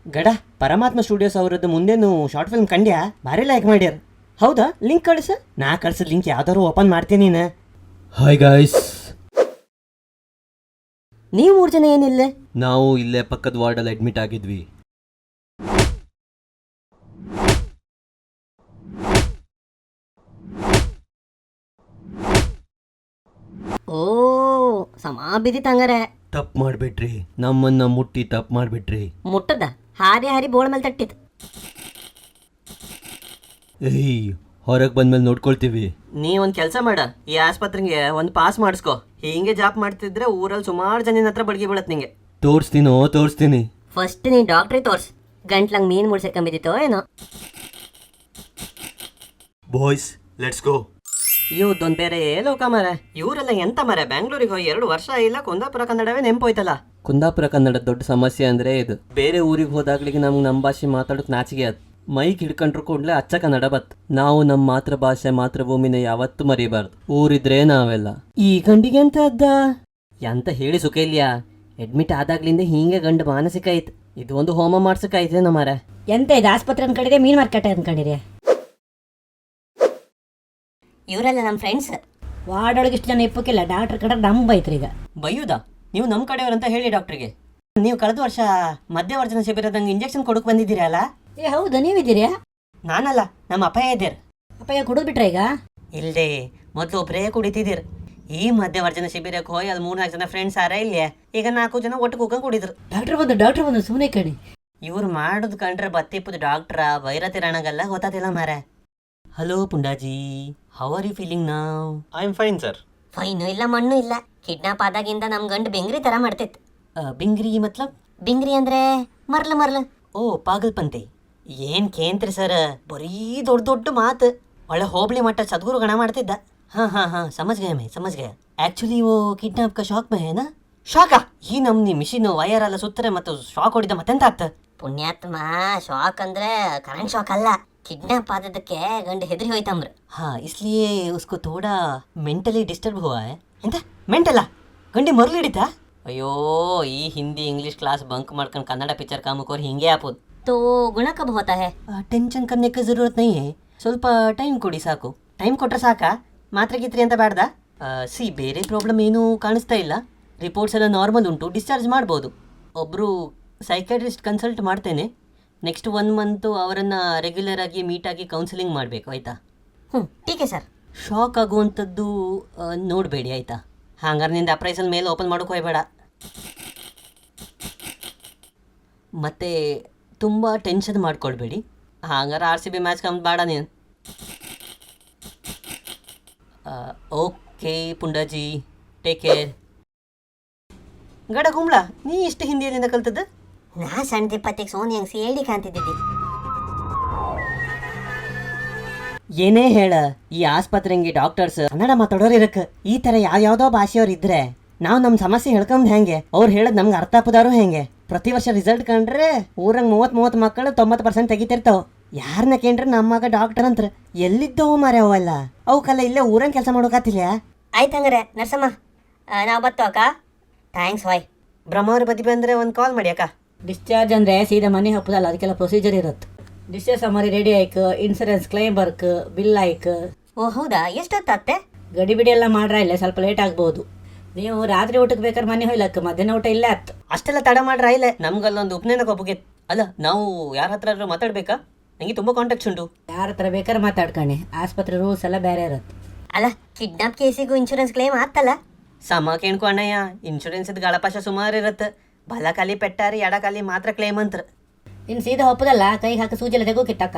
ಗಡ ಪರಮಾತ್ಮ ಸ್ಟುಡಿಯೋಸ್ ಅವರದ್ದು ಮುಂದೇನು ಶಾರ್ಟ್ ಫಿಲ್ಮ್ ಕಂಡ್ಯಾ ಭಾರಿ ಲೈಕ್ ಮಾಡ್ಯಾರ. ಹೌದಾ, ಲಿಂಕ್ ಕಳಿಸ. ನಾ ಕಳ್ಸಿದ ಲಿಂಕ್ ಯಾವ್ದಾರು ಓಪನ್ ಮಾಡ್ತೀನಿ ನೀನು. ಹಾಯ್ ಗಾಯ್ಸ್, ನೀವು 3 ಜನ ಏನಿಲ್ಲ? ನಾವು ಇಲ್ಲೇ ಪಕ್ಕದ ವಾರ್ಡಲ್ಲಿ ಅಡ್ಮಿಟ್ ಆಗಿದ್ವಿ. ಓ ಸಮಾ ಬಿದ್ದಿತ್ತಂಗಾರೆ. ತಪ್ಪು ಮಾಡ್ಬಿಟ್ರಿ, ನಮ್ಮನ್ನ ಮುಟ್ಟಿ ತಪ್ಪು ಮಾಡ್ಬಿಟ್ರಿ. ಮುಟ್ಟದ ಹಾರಿ ಹಾರಿ ಬೋಳ ಮೇಲೆ ತಟ್ಟಿತ್ತು. ಏಯ್, ಹೊರಗೆ ಬಂದ್ಮೇಲೆ ನೋಡ್ಕೊಳ್ತೀವಿ. ನೀ ಒಂದು ಕೆಲಸ ಮಾಡ, ಈ ಆಸ್ಪತ್ರೆಗೆ ಒಂದು ಪಾಸ್ ಮಾಡಿಸ್ಕೊ. ಹಿಂಗೆ ಜಾಬ್ ಮಾಡ್ತಿದ್ರೆ ಊರಲ್ಲಿ ಸುಮಾರು ಜನ ಹತ್ರ ಬಡ್ಗಿ ಬೀಳತ್ ನಿಂಗೆ. ತೋರಿಸ್ತೀನಿ. ಫಸ್ಟ್ ನೀ ಡಾಕ್ಟ್ರಿಗೆ ತೋರ್ಸ್. ಗಂಟ್ಲಂಗೆ ಮೀನು ಮುಡ್ಸಕ್ಕಂಬಿದ್ದಿತ್ತೋ ಏನೋ. Boys, let's go. ಇವ್ದೊಂದು ಬೇರೆ ಲೋಕ ಮರ. ಇವರೆಲ್ಲ ಎಂತ ಮರ, ಬ್ಯಾಂಗ್ಳೂರಿಗೆ ಹೋಗಿ 2 ವರ್ಷ ಇಲ್ಲ, ಕುಂದಾಪುರ ಕನ್ನಡವೇ ನೆಂಪೋಯ್ತಲ್ಲ. ಕುಂದಾಪುರ ಕನ್ನಡ ದೊಡ್ಡ ಸಮಸ್ಯೆ ಅಂದರೆ ಇದು. ಬೇರೆ ಊರಿಗೆ ಹೋದಾಗ್ಲಿಗೆ ನಮ್ಗೆ ನಮ್ಮ ಭಾಷೆ ಮಾತಾಡೋಕೆ ನಾಚಿಗೆ ಆಯ್ತು. ಮೈಕ್ ಹಿಡ್ಕೊಂಡ್ರು ಕೂಡಲೇ ಅಚ್ಚ ಕನ್ನಡ ಬತ್. ನಾವು ನಮ್ಮ ಮಾತೃಭಾಷೆ ಮಾತೃಭೂಮಿನ ಯಾವತ್ತೂ ಮರಿಬಾರ್ದು. ಊರಿದ್ರೆ ನಾವೆಲ್ಲ. ಈ ಗಂಡಿಗೆ ಎಂತ ಅದ್ದ ಎಂತ ಹೇಳಿ ಸುಖ ಇಲ್ಯಾ. ಅಡ್ಮಿಟ್ ಆದಾಗ್ಲಿಂದ ಹಿಂಗೆ ಗಂಡು ಮಾನಸಿಕ ಐತೆ. ಇದು ಒಂದು ಹೋಮ ಮಾಡ್ಸಕ್ಕಾಯ್ತೇನ ಮರ. ಎಂತ ಇದು ಆಸ್ಪತ್ರೆ ಅನ್ಕೊಂಡಿದೆ, ಮೀನ್ ಮಾರ್ಕೆಟ್ ಅನ್ಕೊಂಡಿದೆ. ಇವರೆಲ್ಲ ನಮ್ಮ ಫ್ರೆಂಡ್ಸ್. ವಾರ್ಡ್ ಒಳಗೆ ಇಷ್ಟು ಜನ ಇಪ್ಪಕ್ಕಿಲ್ಲ, ಡಾಕ್ಟರ್ ಕಡೆ ನಮ್ ಬೈತ್ರಿ ಈಗ. ಬೈಯುದಾ? ನೀವು ನಮ್ಮ ಕಡೆಯವ್ರಂತ ಹೇಳಿ ಡಾಕ್ಟ್ರಿಗೆ. ನೀವು ಕಳೆದ ವರ್ಷ ಮಧ್ಯವರ್ಜನ ಶಿಬಿರದಂಗೆ ಇಂಜೆಕ್ಷನ್ ಕೊಡಕ್ ಬಂದಿದ್ದೀರಲ್ಲ? ಏ ಹೌದಾ, ನೀವಿದ್ದೀರಾ? ನಾನಲ್ಲ, ನಮ್ಮ ಅಪ್ಪಯ್ಯ ಇದ್ದೀರ. ಅಪ್ಪಯ್ಯ ಕುಡಿದು ಬಿಟ್ರೆ ಈಗ? ಇಲ್ದೇ ಮೊದಲು ಒಬ್ಬರೇ ಕುಡಿತಿದ್ದೀರ. ಈ ಮಧ್ಯವರ್ಜನ ಶಿಬಿರಕ್ಕೆ ಹೋಗಿ ಅಲ್ಲಿ 3-4 ಜನ ಫ್ರೆಂಡ್ಸ್ ಆರ ಇಲ್ಲೇ. ಈಗ 4 ಜನ ಒಟ್ಟು ಕೂಕೊಂಡು ಕುಡಿದ್ರು. ಡಾಕ್ಟರ್ ಬಂದು ಸುಮ್ಮನೆ ಕಣಿ. ಇವ್ರು ಮಾಡೋದು ಕಂಡ್ರೆ ಬತ್ತಿಪ್ಪದು ಡಾಕ್ಟ್ರ ವೈರತಿ ರಣಗಲ್ಲ ಗೊತ್ತಾತಿಲ್ಲ ಮಾರ. Hello Pundaji, how are you feeling now? I am fine sir. Fine ಇಲ್ಲ ಮಣ್ಣು ಇಲ್ಲ. ಕಿಡ್ನಾಪ್ ಆದಾಗಿಂದ ನಮ್ ಗಂಡು ಬೆಂಗ್ರಿ ತರ ಮಾಡ್ತಿತ್ತು. ಬಿಂಗ್ರಿ ಮತ್ಲಬ್? ಬಿಂಗ್ರಿ ಅಂದ್ರೆ ಮರ್ಲು. ಓ ಪಾಗಲ್ಪಂತೆ. ಏನ್ ಕೇಂದ್ರಿ ಸರ್, ಬರೀ ದೊಡ್ಡ ಮಾತು. ಒಳ್ಳೆ ಹೋಬಳಿ ಮಟ್ಟ ಸದ್ಗುರು ಗಣ ಮಾಡ್ತಿದ್ದ. हाँ समझ गया. एक्चुअली वो किडनैप का शॉक में है ना? ಶಾಕ ಈ ನಮ್ನಿ ಮಿಷಿನ್ ವೈರ್ ಎಲ್ಲ ಸುತ್ತರೆ ಮತ್ತು ಶಾಕ್ ಹೊಡಿದ ಮತ್ತೆಂತ ಆಗ್ತ? ಪುಣ್ಯಾತ್ಮ, ಶಾಕ್ ಅಂದ್ರೆ ಕರೆಂಟ್ ಶಾಕ್ ಅಲ್ಲ. ಕಿಡ್ನಾಪ್ ಆದದಕ್ಕೆ ಗಂಡು ಹೆದರಿ ಹೋಯ್ತಂಬ್ರ. हाँ इसलिए उसको थोड़ा मेंटली डिस्टर्ब हुआ है. ಎಂತ ಮೆಂಟಲ್ಲ? ಗಂಡಿ ಮರ್ಲಿ ಹಿಡಿತಾ? ಅಯ್ಯೋ, ಈ ಹಿಂದಿ ಇಂಗ್ಲಿಷ್ ಕ್ಲಾಸ್ ಬಂಕ್ ಮಾಡ್ಕೊಂಡು ಕನ್ನಡ ಪಿಕ್ಚರ್ ಕಾಮಕೋರು ಹಿಂಗೆ ಆಪೋದು. तो ಗುಣ ಕಬ್ ಹೋತಾ ಹೈ? ಟೆನ್ಷನ್ करने की जरूरत नहीं है. ಸ್ವಲ್ಪ ಟೈಮ್ ಕೊಡಿ ಸಾಕು. ಟೈಮ್ ಕೊಟ್ರೆ ಸಾಕಾ? ಮಾತ್ರೆ ಗೀತ್ರಿ ಅಂತ ಬೇಡ್ದ? ಸಿ ಬೇರೆ ಪ್ರಾಬ್ಲಮ್ ಏನೂ ಕಾಣಿಸ್ತಾ ಇಲ್ಲ. ರಿಪೋರ್ಟ್ಸ್ ಎಲ್ಲ ನಾರ್ಮಲ್ ಉಂಟು, ಡಿಸ್ಚಾರ್ಜ್ ಮಾಡ್ಬೋದು. ಒಬ್ಬರು ಸೈಕಾಟ್ರಿಸ್ಟ್ ಕನ್ಸಲ್ಟ್ ಮಾಡ್ತೇನೆ. ನೆಕ್ಸ್ಟ್ 1 ಮಂತು ಅವರನ್ನು ರೆಗ್ಯುಲರ್ ಆಗಿ ಮೀಟ್ ಆಗಿ ಕೌನ್ಸಿಲಿಂಗ್ ಮಾಡಬೇಕು, ಆಯಿತಾ? ಟೀಕೆ ಸರ್. ಶಾಕ್ ಆಗುವಂಥದ್ದು ನೋಡಬೇಡಿ, ಆಯಿತಾ? ಹಾಗಾದ್ರೆ ನಿಂದ ಅಪ್ರೈಸಲ್ ಮೇಲೆ ಓಪನ್ ಮಾಡೋಕೆ ಹೋಗಬೇಡ. ಮತ್ತು ತುಂಬ ಟೆನ್ಷನ್ ಮಾಡ್ಕೊಳ್ಬೇಡಿ. ಹಾಗಾದ್ರೆ RCB ಮ್ಯಾಚ್ ಕಮ್ ಬೇಡ ನೀನು. Okay Pundaji, take care. ಗಡ ಗುಂಬ್ಳ, ನೀ ಇಷ್ಟು ಹಿಂದಿಯಲ್ಲಿಂದ ಕಲ್ತದ್ದು? ನಾ ಸಣ್ಣ ತಿಪ್ಪತ್ತಿಗೆ ಸೋನಿ ಹಂಗೆ ಹೇಳಿ ಕಾಣ್ತಿದ್ದಿ. ಏನೇ ಹೇಳ, ಈ ಆಸ್ಪತ್ರೆಗೆ ಡಾಕ್ಟರ್ಸ್ ಕನ್ನಡ ಮಾತಾಡೋರು ಇರಕ್ಕೆ. ಈ ಥರ ಯಾವ್ಯಾವುದೋ ಭಾಷೆಯವ್ರು ಇದ್ರೆ ನಾವು ನಮ್ಮ ಸಮಸ್ಯೆ ಹೇಳ್ಕೊಂಡ್ ಹೆಂಗೆ? ಅವ್ರು ಹೇಳೋದು ನಮ್ಗೆ ಅರ್ಥ ಆಪದಾರು ಹೆಂಗೆ? ಪ್ರತಿ ವರ್ಷ ರಿಸಲ್ಟ್ ಕಂಡ್ರೆ ಊರಂಗೆ 30 ಮಕ್ಕಳು 90% ತೆಗಿತಿರ್ತಾವ. ಯಾರನ್ನ ಕೇಂದ್ರ ನಮ್ಮ ಮಗ ಡಾಕ್ಟರ್ ಅಂತ ಎಲ್ಲಿದ್ದವು ಮಾರೆ ಅವೆಲ್ಲ? ಅವಕ್ಕೆಲ್ಲ ಇಲ್ಲೇ ಊರಂಗೆ ಕೆಲಸ ಮಾಡೋಕಾತಿಲ್ಲ. ಆಯ್ತಂಗಾರೆ ನರ್ಸಮ್ಮ, ನಾವು ಬತ್ತು ಅಕ್ಕ. Thanks Y. ಬ್ರಹ್ಮವ್ರ ಬದಿ ಬಂದರೆ ಒಂದು ಕಾಲ್ ಮಾಡಿ ಅಕ್ಕ. ಡಿಸ್ಚಾರ್ಜ್ ಅಂದರೆ ಸೀದಾ ಮನೆ ಹಪ್ಪದಲ್ಲ, ಅದಕ್ಕೆಲ್ಲ ಪ್ರೊಸೀಜರ್ ಇರುತ್ತೆ. ಡಿಸ್ಚಾರ್ಜ್ ಅಮ್ಮರಿ ರೆಡಿ ಆಯ್ಕೆ, ಇನ್ಸೂರೆನ್ಸ್ ಕ್ಲೈಮ್ ವರ್ಕ್, ಬಿಲ್ ಆಯ್ಕೆ. ಓ ಹೌದಾ, ಎಷ್ಟೊತ್ತಾತ್ತೆ? ಗಡಿಬಿಡಿ ಎಲ್ಲ ಮಾಡ್ರ ಇಲ್ಲ, ಸ್ವಲ್ಪ ಲೇಟ್ ಆಗ್ಬೋದು. ನೀವು ರಾತ್ರಿ ಊಟಕ್ಕೆ ಬೇಕಾದ್ರೆ ಮನೆ ಹೋಯ್ಲಕ್ಕ, ಮಧ್ಯಾಹ್ನ ಊಟ ಇಲ್ಲೇ ಆಯ್ತು. ಅಷ್ಟೆಲ್ಲ ತಡ ಮಾಡ್ರ ಇಲ್ಲ. ನಮ್ಗಲ್ಲೊಂದು ಉಪನಯನ ಕೊಬ್ಬಗೆ ಅಲ್ಲ, ನಾವು ಯಾರ ಹತ್ರ ಮಾತಾಡ್ಬೇಕಾ? ನನಗೆ ತುಂಬ ಕಾಂಟ್ಯಾಕ್ಟ್ಸ್ ಉಂಟು. ಯಾರ ಹತ್ರ ಬೇಕಾದ್ರೆ ಮಾತಾಡ್ಕಣಿ, ಆಸ್ಪತ್ರೆ ರೂಲ್ಸ್ ಎಲ್ಲ ಬೇರೆ ಇರುತ್ತೆ. ಅಲ್ಲ, ಕಿಡ್ನಾಪ್ ಕೇಸಿಗೂ ಇನ್ಶೂರೆನ್ಸ್ ಕ್ಲೇಮ್ ಆಗ್ತಲ್ಲ? ಸಮ ಕೇಳ್ಕೊ ಅಣ್ಣಯ್ಯ, ಇನ್ಶೂರೆನ್ಸ್ ಗಳಪಾಶ ಸುಮಾರು ಇರುತ್ತೆ. ಬಲಕಾಲಿ ಪೆಟ್ಟಾರಿ ಎಡಕಾಲಿ ಮಾತ್ರ ಕ್ಲೇಮ್ ಅಂತ. ಇನ್ನು ಸೀದಾ ಒಪ್ಪದಲ್ಲ, ಕೈಗೆ ಹಾಕಿ ಸೂಜಿ ಎಲ್ಲ ತೆಗೋಕಿಟ್ಟಕ್ಕ.